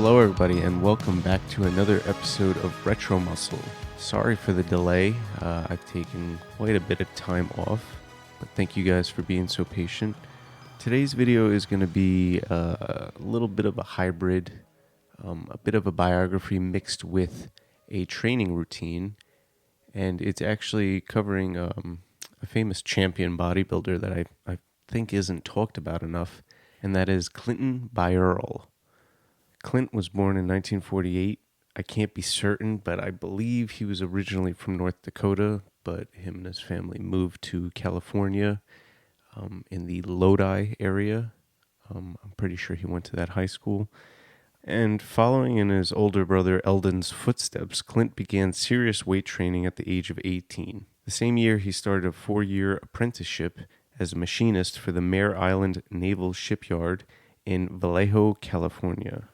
Hello everybody and welcome back to another episode of Retro Muscle. Sorry for the delay, I've taken quite a bit of time off, but thank you guys for being so patient. Today's video is going to be a little bit of a hybrid, a bit of a biography mixed with a training routine, and it's actually covering a famous champion bodybuilder that I think isn't talked about enough, and that is Clinton Beyerle. Clint was born in 1948. I can't be certain, but I believe he was originally from North Dakota, but him and his family moved to California in the Lodi area. I'm pretty sure he went to that high school. And following in his older brother Eldon's footsteps, Clint began serious weight training at the age of 18. The same year, he started a 4-year apprenticeship as a machinist for the Mare Island Naval Shipyard in Vallejo, California.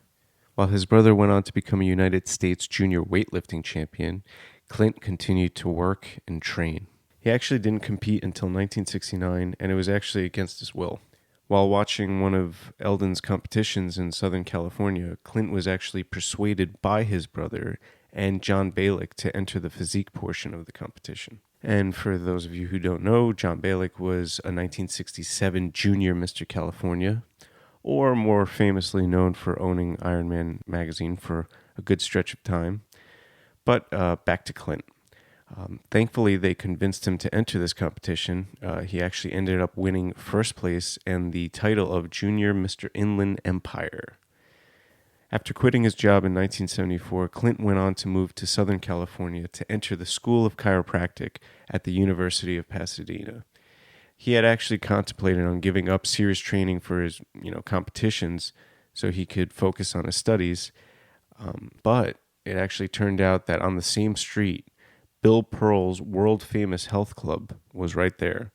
While his brother went on to become a United States junior weightlifting champion, Clint continued to work and train. He actually didn't compete until 1969, and it was actually against his will. While watching one of Eldon's competitions in Southern California, Clint was actually persuaded by his brother and John Balick to enter the physique portion of the competition. And for those of you who don't know, John Balick was a 1967 junior Mr. California, or more famously known for owning Iron Man magazine for a good stretch of time. But back to Clint. Thankfully, they convinced him to enter this competition. He actually ended up winning first place and the title of Junior Mr. Inland Empire. After quitting his job in 1974, Clint went on to move to Southern California to enter the School of Chiropractic at the University of Pasadena. He had actually contemplated on giving up serious training for his, competitions so he could focus on his studies. But it actually turned out that on the same street, Bill Pearl's world-famous health club was right there.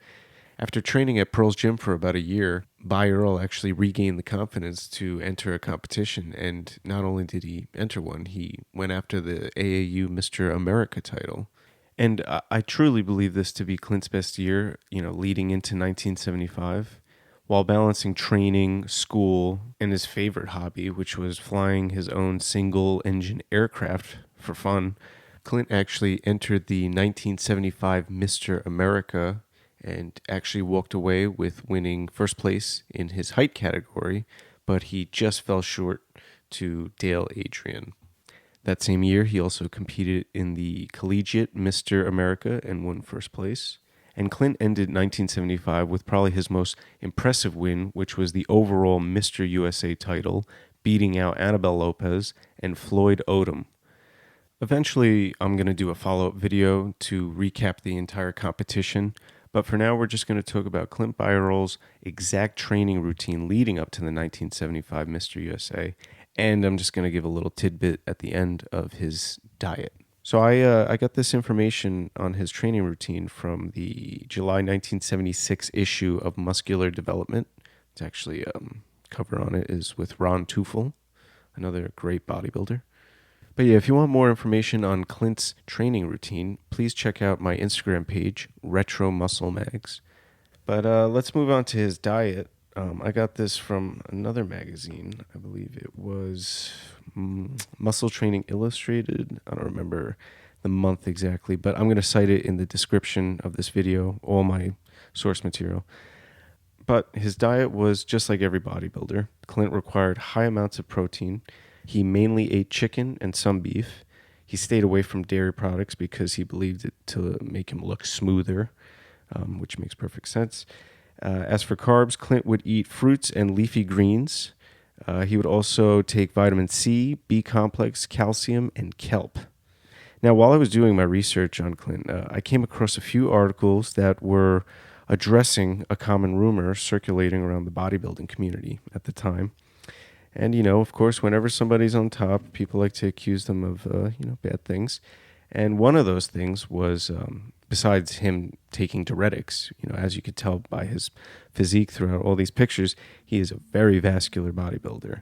After training at Pearl's gym for about a year, Beyerle actually regained the confidence to enter a competition. And not only did he enter one, he went after the AAU Mr. America title. And I truly believe this to be Clint's best year, leading into 1975. While balancing training, school, and his favorite hobby, which was flying his own single-engine aircraft for fun, Clint actually entered the 1975 Mr. America and actually walked away with winning first place in his height category, but he just fell short to Dale Adrian. That same year, he also competed in the Collegiate Mr. America and won first place. And Clint ended 1975 with probably his most impressive win, which was the overall Mr. USA title, beating out Annabelle Lopez and Floyd Odom. Eventually, I'm going to do a follow-up video to recap the entire competition, but for now, we're just going to talk about Clint Beyerle's exact training routine leading up to the 1975 Mr. USA, and I'm just going to give a little tidbit at the end of his diet. So I got this information on his training routine from the July 1976 issue of Muscular Development. It's actually, cover on it is with Ron Tufel, another great bodybuilder. But yeah, if you want more information on Clint's training routine, please check out my Instagram page, Retro Muscle Mags. But let's move on to his diet. I got this from another magazine. I believe it was Muscle Training Illustrated. I don't remember the month exactly, but I'm going to cite it in the description of this video, all my source material. But his diet was just like every bodybuilder. Clint required high amounts of protein. He mainly ate chicken and some beef. He stayed away from dairy products because he believed it to make him look smoother, which makes perfect sense. As for carbs, Clint would eat fruits and leafy greens. He would also take vitamin C, B complex, calcium, and kelp. Now, while I was doing my research on Clint, I came across a few articles that were addressing a common rumor circulating around the bodybuilding community at the time. And, of course, whenever somebody's on top, people like to accuse them of, bad things. And one of those things was, besides him taking diuretics, as you could tell by his physique throughout all these pictures, he is a very vascular bodybuilder.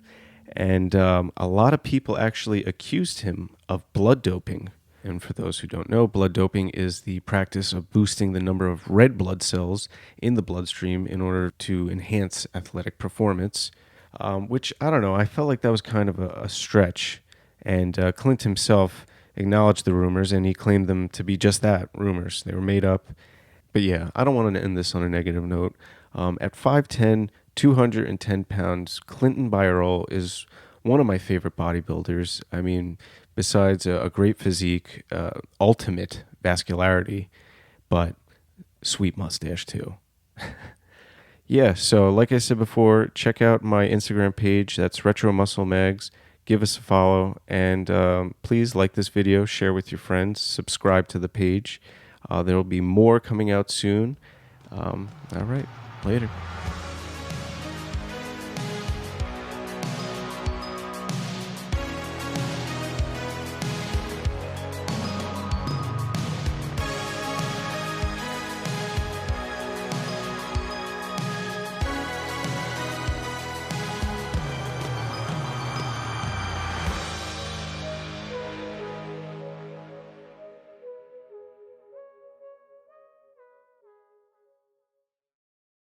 And a lot of people actually accused him of blood doping. And for those who don't know, blood doping is the practice of boosting the number of red blood cells in the bloodstream in order to enhance athletic performance. which I don't know. I felt like that was kind of a stretch. And Clint himself acknowledged the rumors, and he claimed them to be just that, rumors. They were made up. But yeah, I don't want to end this on a negative note. At 5'10", 210 pounds, Clinton Beyerle is one of my favorite bodybuilders. I mean, besides a great physique, ultimate vascularity, but sweet mustache too. Yeah, so like I said before, check out my Instagram page. That's Retro Muscle Mags. Give us a follow, and please like this video, share with your friends, subscribe to the page. There will be more coming out soon. All right, later.